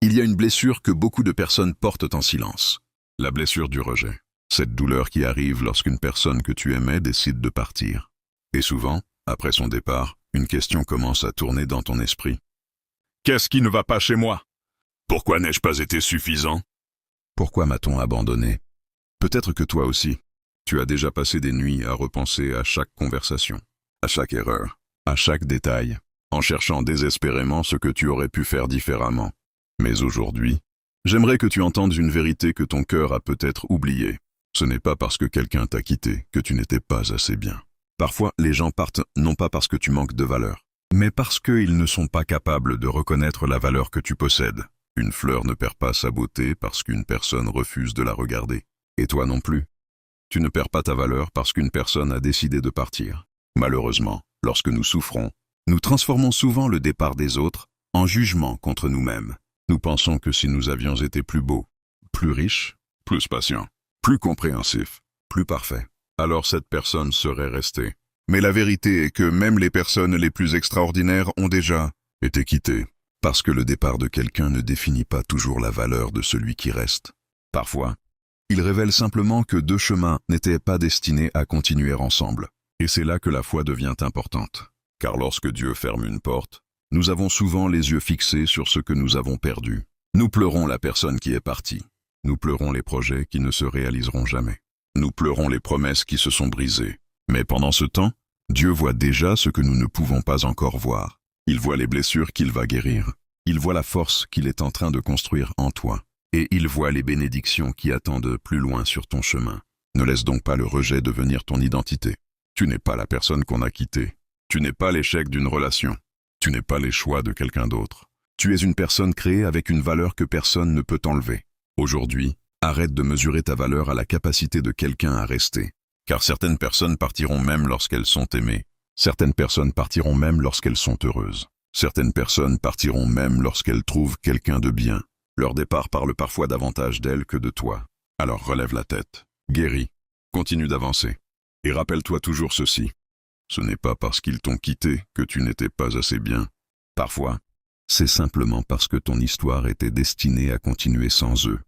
Il y a une blessure que beaucoup de personnes portent en silence. La blessure du rejet. Cette douleur qui arrive lorsqu'une personne que tu aimais décide de partir. Et souvent, après son départ, une question commence à tourner dans ton esprit. Qu'est-ce qui ne va pas chez moi? Pourquoi n'ai-je pas été suffisant? Pourquoi m'a-t-on abandonné? Peut-être que toi aussi, tu as déjà passé des nuits à repenser à chaque conversation, à chaque erreur, à chaque détail, en cherchant désespérément ce que tu aurais pu faire différemment. Mais aujourd'hui, j'aimerais que tu entendes une vérité que ton cœur a peut-être oubliée. Ce n'est pas parce que quelqu'un t'a quitté que tu n'étais pas assez bien. Parfois, les gens partent non pas parce que tu manques de valeur, mais parce qu'ils ne sont pas capables de reconnaître la valeur que tu possèdes. Une fleur ne perd pas sa beauté parce qu'une personne refuse de la regarder. Et toi non plus. Tu ne perds pas ta valeur parce qu'une personne a décidé de partir. Malheureusement, lorsque nous souffrons, nous transformons souvent le départ des autres en jugement contre nous-mêmes. Nous pensons que si nous avions été plus beaux, plus riches, plus patients, plus compréhensifs, plus parfaits, alors cette personne serait restée. Mais la vérité est que même les personnes les plus extraordinaires ont déjà été quittées. Parce que le départ de quelqu'un ne définit pas toujours la valeur de celui qui reste. Parfois, il révèle simplement que deux chemins n'étaient pas destinés à continuer ensemble. Et c'est là que la foi devient importante. Car lorsque Dieu ferme une porte, nous avons souvent les yeux fixés sur ce que nous avons perdu. Nous pleurons la personne qui est partie. Nous pleurons les projets qui ne se réaliseront jamais. Nous pleurons les promesses qui se sont brisées. Mais pendant ce temps, Dieu voit déjà ce que nous ne pouvons pas encore voir. Il voit les blessures qu'il va guérir. Il voit la force qu'il est en train de construire en toi. Et il voit les bénédictions qui attendent plus loin sur ton chemin. Ne laisse donc pas le rejet devenir ton identité. Tu n'es pas la personne qu'on a quittée. Tu n'es pas l'échec d'une relation. Tu n'es pas les choix de quelqu'un d'autre. Tu es une personne créée avec une valeur que personne ne peut enlever. Aujourd'hui, arrête de mesurer ta valeur à la capacité de quelqu'un à rester. Car certaines personnes partiront même lorsqu'elles sont aimées. Certaines personnes partiront même lorsqu'elles sont heureuses. Certaines personnes partiront même lorsqu'elles trouvent quelqu'un de bien. Leur départ parle parfois davantage d'elles que de toi. Alors relève la tête, guéris, continue d'avancer. Et rappelle-toi toujours ceci. Ce n'est pas parce qu'ils t'ont quitté que tu n'étais pas assez bien. Parfois, c'est simplement parce que ton histoire était destinée à continuer sans eux.